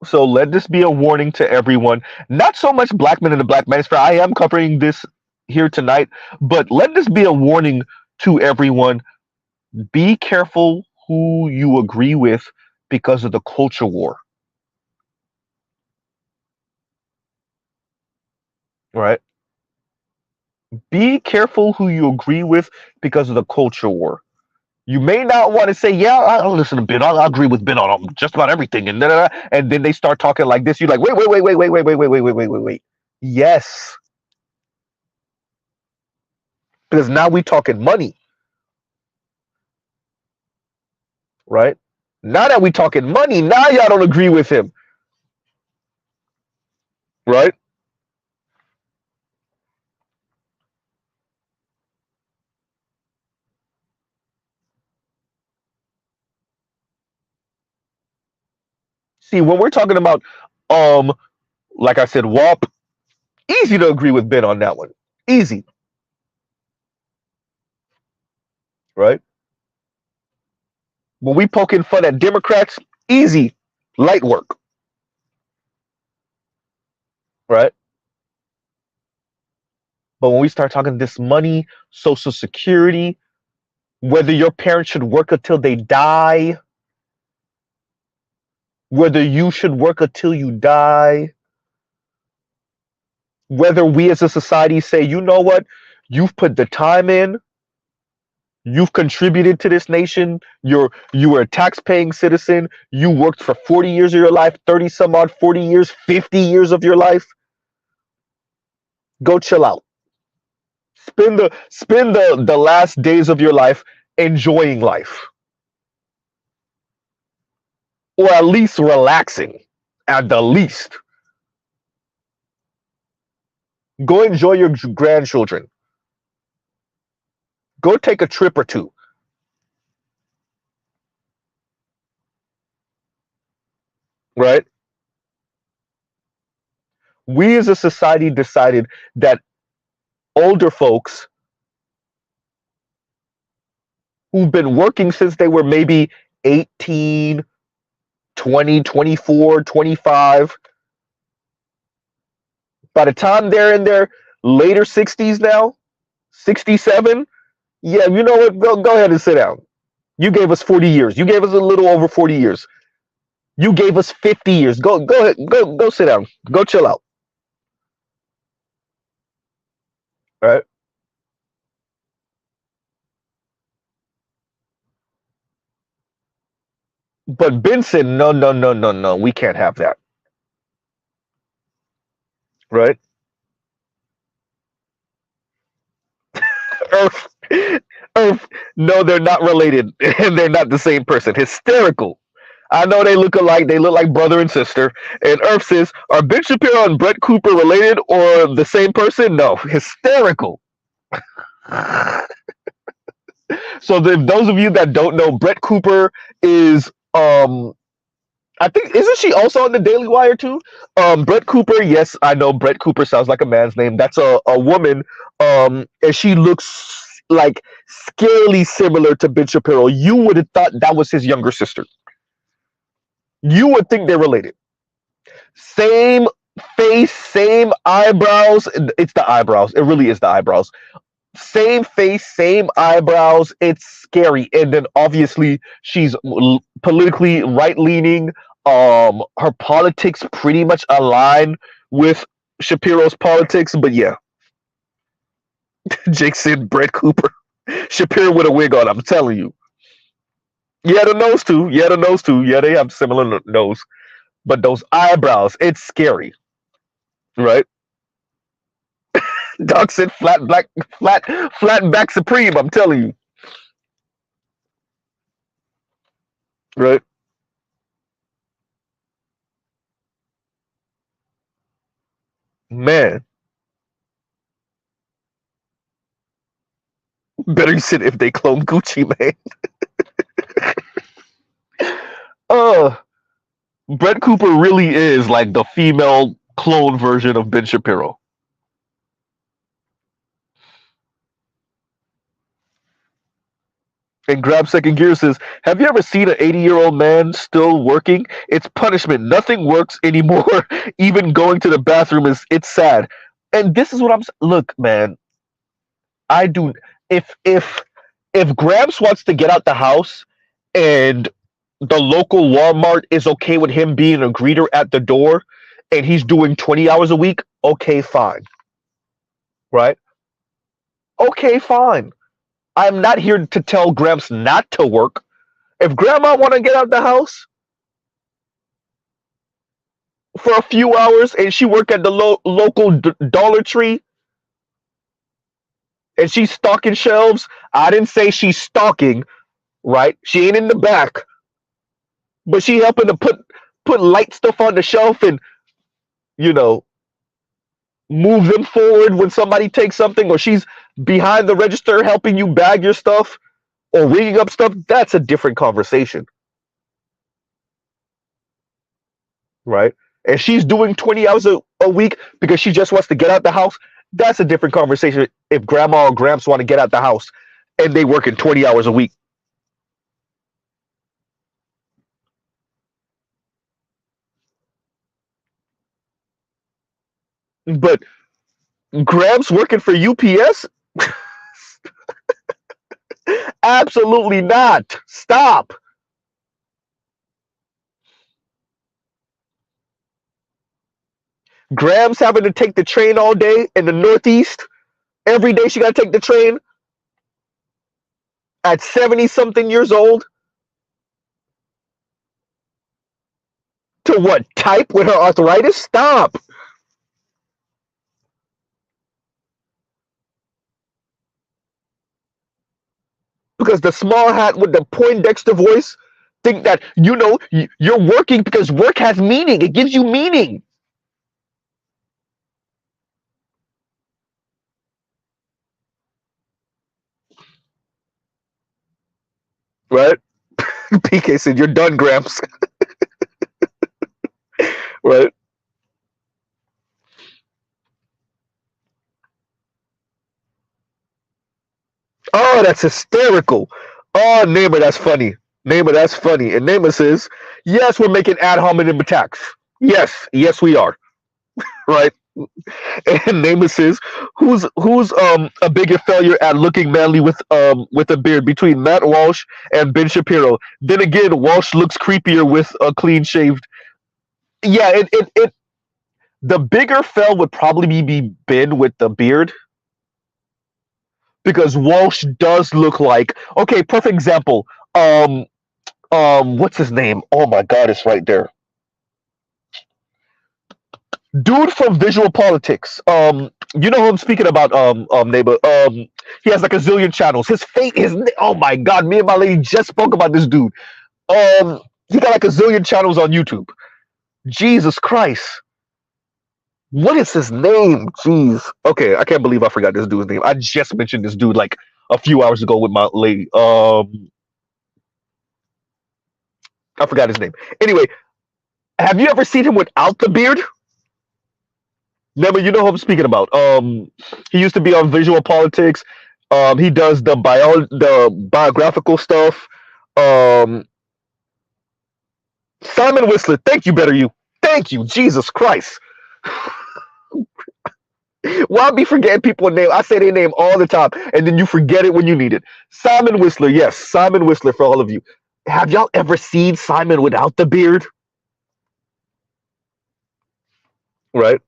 So let this be a warning to everyone. Not so much Black men in the Black Manosphere. I am covering this here tonight, but let this be a warning to everyone. Be careful who you agree with because of the culture war. Right? Be careful who you agree with because of the culture war. You may not want to say, "Yeah, I'll listen to Ben. I'll agree with Ben on just about everything," and and then they start talking like this. You're like, "Wait, wait, wait, wait, wait, wait, wait, wait, wait, wait, wait, wait, wait." Yes, because now we talking money, right? Now that we talking money, now y'all don't agree with him, right? See, when we're talking about, um, like I said, WAP, easy to agree with Ben on that one. Easy, right? When we poking fun at Democrats, easy, light work, right? But when we start talking this money, Social Security, whether your parents should work until they die, whether you should work until you die, whether we as a society say, you know what, you've put the time in, you've contributed to this nation, you were a tax-paying citizen, you worked for 40 years of your life, 30 some odd, 40 years, 50 years of your life, go chill out. Spend the last days of your life enjoying life, or at least relaxing, at the least. Go enjoy your grandchildren. Go take a trip or two, right? We as a society decided that older folks who've been working since they were maybe 18, 20, 24, 25, by the time they're in their later 60s now, 67, yeah, you know what? Go ahead and sit down. You gave us 40 years. You gave us a little over 40 years. You gave us 50 years. Go ahead. Go sit down. Go chill out. All right. But Ben said, no, no, no, no, no. We can't have that. Right? Earth, Earth. No, they're not related, and they're not the same person. Hysterical. I know they look alike. They look like brother and sister. And Earth says, are Ben Shapiro and Brett Cooper related or the same person? No. Hysterical. So those of you that don't know, Brett Cooper is I think isn't she also on the Daily Wire too? Brett Cooper, yes, I know Brett Cooper sounds like a man's name. That's a woman, and she looks like scarily similar to Ben Shapiro. You would have thought that was his younger sister. You would think they're related. Same face, same eyebrows. It's the eyebrows. It really is the eyebrows. Same face, same eyebrows. It's scary. And then obviously she's politically right leaning. Her politics pretty much align with Shapiro's politics. But yeah, Jake said Brett Cooper. Shapiro with a wig on. I'm telling you. Yeah, the nose too. Yeah, the nose too. Yeah, they have similar nose. But those eyebrows, it's scary, right? Doc said flat back supreme. I'm telling you, right? Man, better said if they clone Gucci, man. Oh, Brett Cooper really is like the female clone version of Ben Shapiro. And Grab Second Gear says, have you ever seen an 80-year-old man still working? It's punishment. Nothing works anymore. Even going to the bathroom it's sad. And this is what look, man. I do if Gramps wants to get out the house and the local Walmart is okay with him being a greeter at the door and he's doing 20 hours a week, okay, fine. Right? Okay, fine. I'm not here to tell Gramps not to work. If Grandma want to get out the house for a few hours and she work at the local Dollar Tree and she's stocking shelves, I didn't say she's stocking, right? She ain't in the back, but she helping to put light stuff on the shelf and you know move them forward when somebody takes something, or she's behind the register helping you bag your stuff or ringing up stuff. That's a different conversation, right? And she's doing 20 hours a week because she just wants to get out the house. That's a different conversation. If Grandma or Gramps want to get out the house and they work in 20 hours a week. But Gramps working for UPS? Absolutely not. Stop. Gramps having to take the train all day in the Northeast. Every day she got to take the train at 70 something years old. To what? Type with her arthritis? Stop. Because the small hat with the Poindexter voice think that, you're working because work has meaning. It gives you meaning. Right? PK said, you're done, Gramps. Right? Oh, that's hysterical. Oh, Namer, that's funny. Namer, that's funny. And Namer says, yes, we're making ad hominem attacks. Yes, we are. Right? And Namer says, who's a bigger failure at looking manly with a beard between Matt Walsh and Ben Shapiro? Then again, Walsh looks creepier with a clean shaved. Yeah, it the bigger fail would probably be Ben with the beard. Because Walsh does look like, okay, perfect example. What's his name? Oh my god, it's right there. Dude from Visual Politics. You know who I'm speaking about, neighbor. He has like a zillion channels. His face is, oh my god, me and my lady just spoke about this dude. He got like a zillion channels on YouTube. Jesus Christ. What is his name? Jeez. Okay, I can't believe I forgot this dude's name. I just mentioned this dude like a few hours ago with my lady. I forgot his name. Anyway, have you ever seen him without the beard? Never. You know who I'm speaking about. He used to be on Visual Politics. He does the biographical stuff. Simon Whistler. Thank you, better you. Thank you, Jesus Christ. Why be forgetting people's name? I say their name all the time, and then you forget it when you need it. Simon Whistler. Yes, Simon Whistler for all of you. Have y'all ever seen Simon without the beard? Right?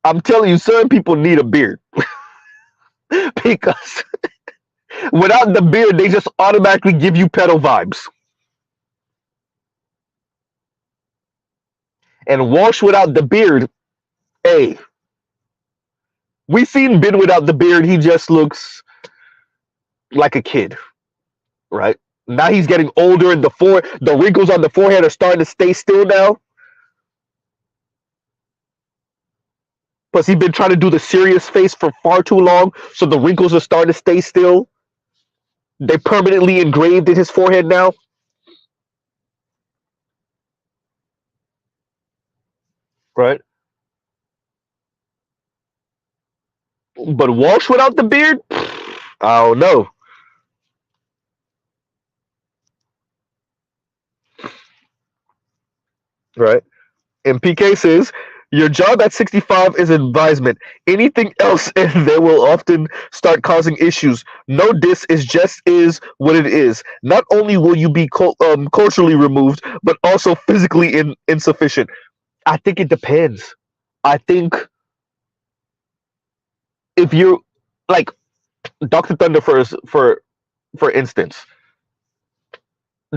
I'm telling you, certain people need a beard. Because without the beard, they just automatically give you pedo vibes. And Walsh without the beard, hey, we seen Ben without the beard. He just looks like a kid, right? Now he's getting older, and the wrinkles on the forehead are starting to stay still now. Plus, he's been trying to do the serious face for far too long, so the wrinkles are starting to stay still. They permanently engraved in his forehead now. right? But Walsh without the beard, I don't know, right? And PK says, your job at 65 is advisement. Anything else, and they will often start causing issues. No diss is just is what it is. Not only will you be culturally removed, but also physically insufficient. I think it depends. I think if you like Dr. Thunder for instance,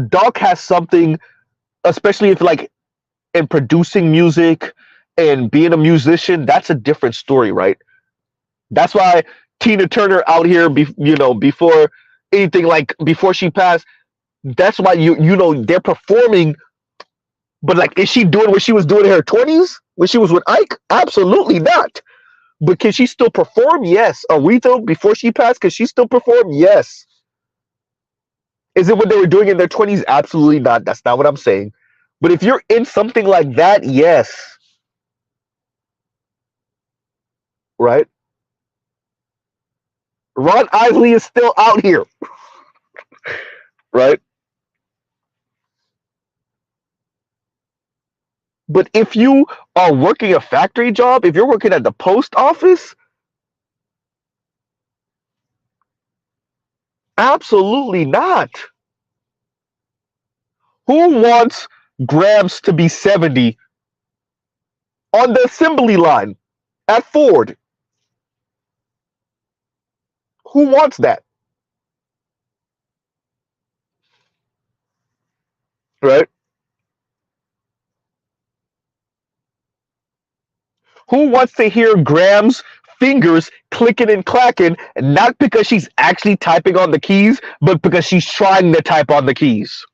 Doc has something, especially if like in producing music and being a musician, that's a different story, right? That's why Tina Turner out here, before anything, like before she passed, that's why they're performing. But like, is she doing what she was doing in her 20s when she was with Ike? Absolutely not. But can she still perform? Yes. Aretha, before she passed, can she still perform? Yes. Is it what they were doing in their 20s? Absolutely not. That's not what I'm saying. But if you're in something like that, yes. Right? Ron Isley is still out here. Right? But if you are working a factory job, if you're working at the post office, absolutely not. Who wants Grams to be 70 on the assembly line at Ford? Who wants that? Right? Who wants to hear Graham's fingers clicking and clacking, not because she's actually typing on the keys, but because she's trying to type on the keys?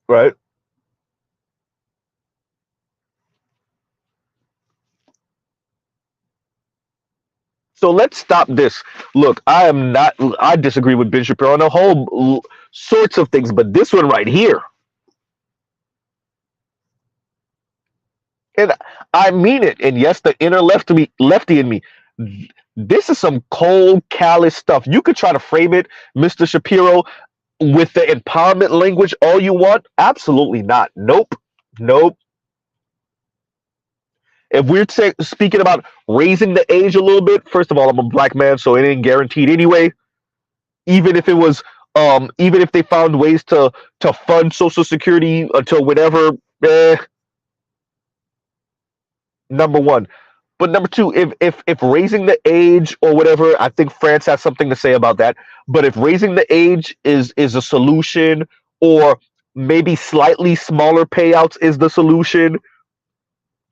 Right? So let's stop this. Look, I disagree with Ben Shapiro on a whole sorts of things, but this one right here, and I mean it. And yes, the inner lefty in me, this is some cold, callous stuff. You could try to frame it, Mr. Shapiro, with the empowerment language all you want. Absolutely not. Nope. Nope. If we're speaking about raising the age a little bit, first of all, I'm a black man, so it ain't guaranteed anyway. Even if it was, even if they found ways to fund Social Security until whatever, number one. But number two, if raising the age or whatever, I think France has something to say about that. But if raising the age is a solution, or maybe slightly smaller payouts is the solution,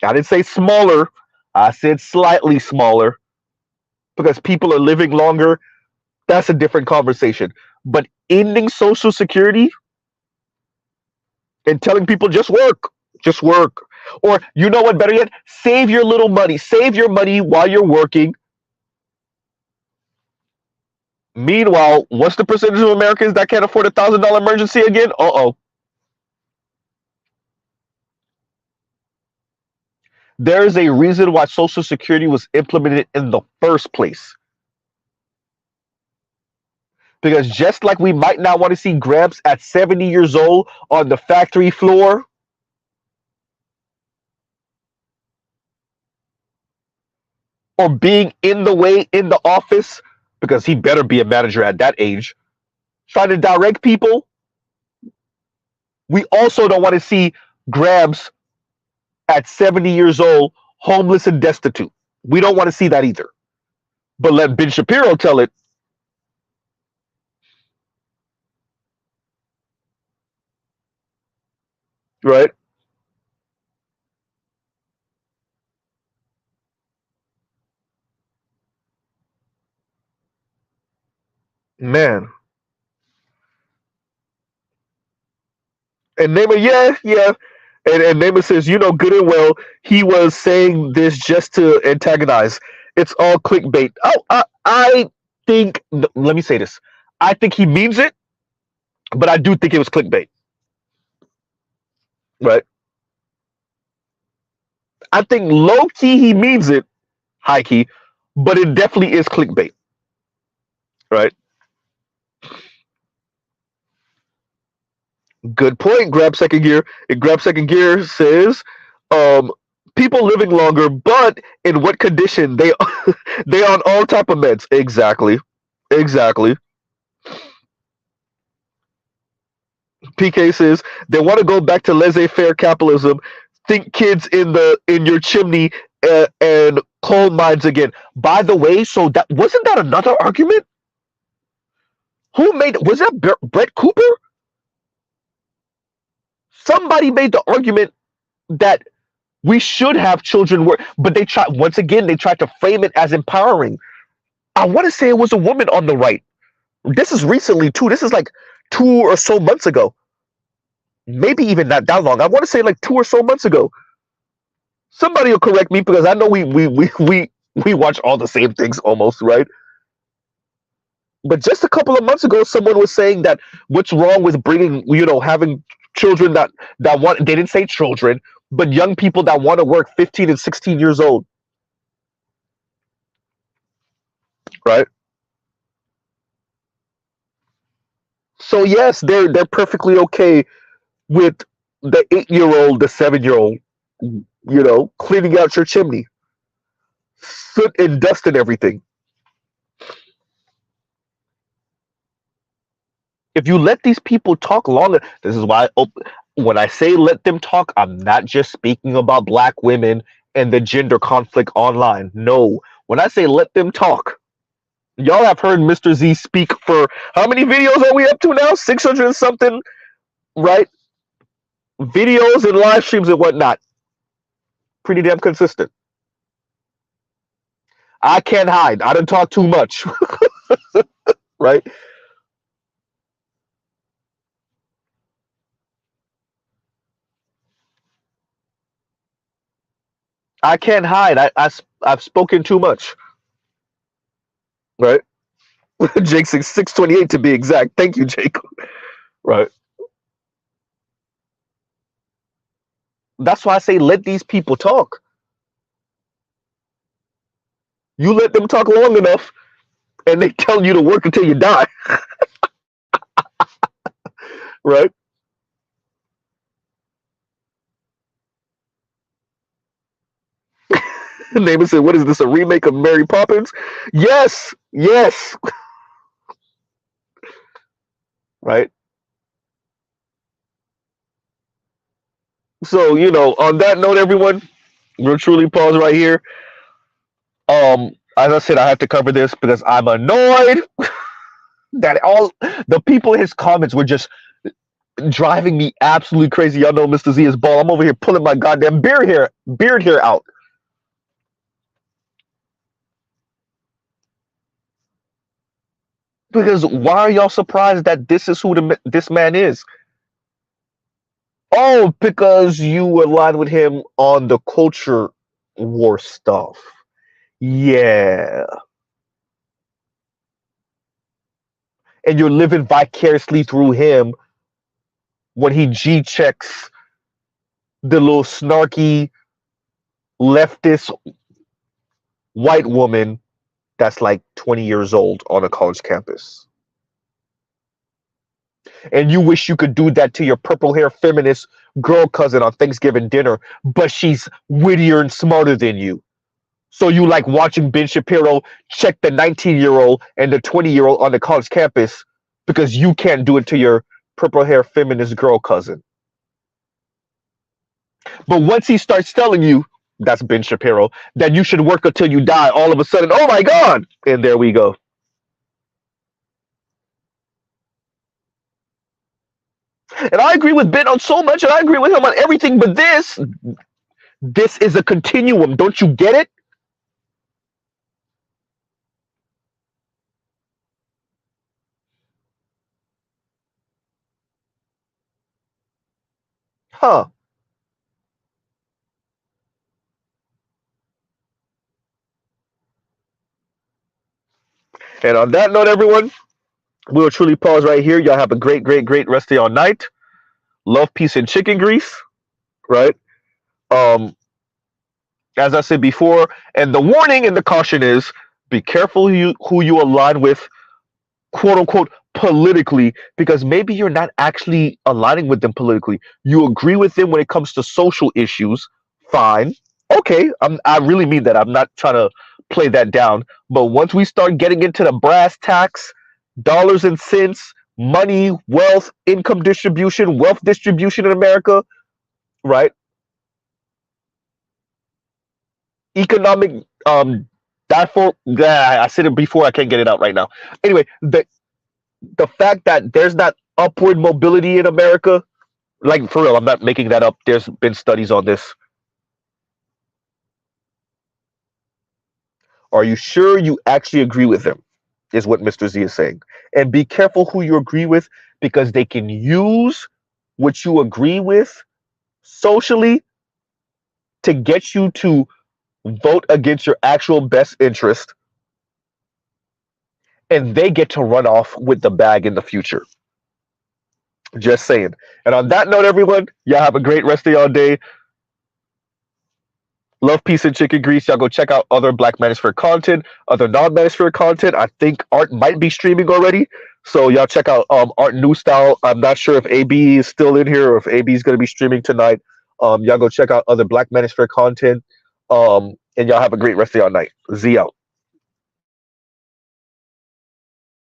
I didn't say smaller, I said slightly smaller, because people are living longer. That's a different conversation. But ending Social Security and telling people just work. Or you know what, better yet, save your little money. Save your money while you're working. Meanwhile, what's the percentage of Americans that can't afford $1,000 emergency again? Uh-oh. There is a reason why Social Security was implemented in the first place. Because just like we might not want to see Gramps at 70 years old on the factory floor, or being in the way in the office, because he better be a manager at that age, trying to direct people, we also don't want to see Grabs at 70 years old, homeless and destitute. We don't want to see that either. But let Ben Shapiro tell it. Right? Man. And Neymar, yeah. And Neymar says, good and well, he was saying this just to antagonize. It's all clickbait. Oh, I think, let me say this. I think he means it, but I do think it was clickbait. Right? I think low key he means it, high key, but it definitely is clickbait. Right? Good point. Grab second gear. And grab second gear says, um, people living longer, but in what condition? They they on all type of meds. Exactly. Exactly. PK says they want to go back to laissez-faire capitalism. Think kids in your chimney and coal mines again. By the way, so that wasn't that another argument? Who made was that Brett Cooper? Somebody made the argument that we should have children work, but they tried to frame it as empowering. I want to say it was a woman on the right. This is recently too. This is like 2 or so months ago. Maybe even not that long. I want to say like 2 or so months ago. Somebody will correct me because I know we watch all the same things almost, right? But just a couple of months ago, someone was saying that what's wrong with bringing, having children that want. They didn't say children, but young people that want to work 15 and 16 years old, right? So yes, they're perfectly okay with the 8-year-old, the 7-year-old, cleaning out your chimney, soot and dust and everything. If you let these people talk longer, this is why when I say let them talk, I'm not just speaking about black women and the gender conflict online. No, when I say let them talk, y'all have heard Mr. Z speak for how many videos are we up to now? 600 and something, right? Videos and live streams and whatnot. Pretty damn consistent. I can't hide. I don't talk too much, right? I can't hide. I've spoken too much, right? Jake 628 to be exact. Thank you, Jake. Right. That's why I say let these people talk. You let them talk long enough, and they tell you to work until you die, right? Neighbor said, "What is this? A remake of Mary Poppins?" Yes, yes, right. So on that note, everyone, we'll truly pause right here. As I said, I have to cover this because I'm annoyed that all the people in his comments were just driving me absolutely crazy. Y'all know Mr. Z is bald. I'm over here pulling my goddamn beard hair out. Because why are y'all surprised that this is who this man is? Oh, because you align with him on the culture war stuff. Yeah. And you're living vicariously through him when he G checks the little snarky leftist white woman that's like 20 years old on a college campus. And you wish you could do that to your purple hair feminist girl cousin on Thanksgiving dinner, but she's wittier and smarter than you. So you like watching Ben Shapiro check the 19-year-old and the 20-year-old on the college campus because you can't do it to your purple hair feminist girl cousin. But once he starts telling you, that's Ben Shapiro, that you should work until you die, all of a sudden, oh my God! And there we go. And I agree with Ben on so much, and I agree with him on everything, but this is a continuum. Don't you get it? Huh. And on that note, everyone, We'll truly pause right here. Y'all have a great, great, great rest of your night. Love, peace, and chicken grease. Right. Um, as I said before, and the warning and the caution is: be careful who you align with, quote unquote, politically, because maybe you're not actually aligning with them politically. You agree with them when it comes to social issues. Fine. Okay. I really mean that. I'm not trying to play that down. But once we start getting into the brass tacks, dollars and cents, money, wealth, income distribution, wealth distribution in America, right? Economic that for I said it before, I can't get it out right now. Anyway, the fact that there's not upward mobility in America, like for real, I'm not making that up. There's been studies on this. Are you sure you actually agree with them? Is what Mr. Z is saying. And be careful who you agree with, because they can use what you agree with socially to get you to vote against your actual best interest, and they get to run off with the bag in the future. Just saying. And on that note, everyone, y'all have a great rest of y'all day. Love, peace, and chicken grease. Y'all go check out other Black Manosphere content, other non-Manosphere content. I think Art might be streaming already. So y'all check out Art New Style. I'm not sure if AB is still in here or if AB is going to be streaming tonight. Y'all go check out other Black Manosphere content. And y'all have a great rest of y'all night. Z out.